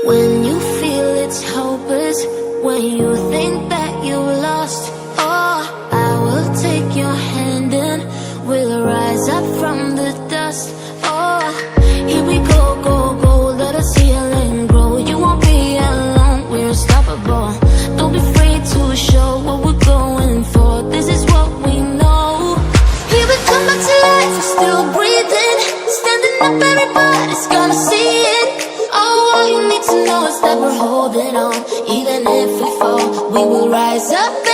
When you feel it's hopeless, when you think that you lost, oh, I will take your hand and we'll rise up from the dust. Oh, here we go, go, go, let us heal and grow. You won't be alone, we're unstoppable. Don't be afraid to show what we're going for. This is what we know. Here we come back to life, we're still breathing. Standing up, everybody's gonna see it. Oh, all you need to know is that we're holding on. Even if we fall, we will rise up.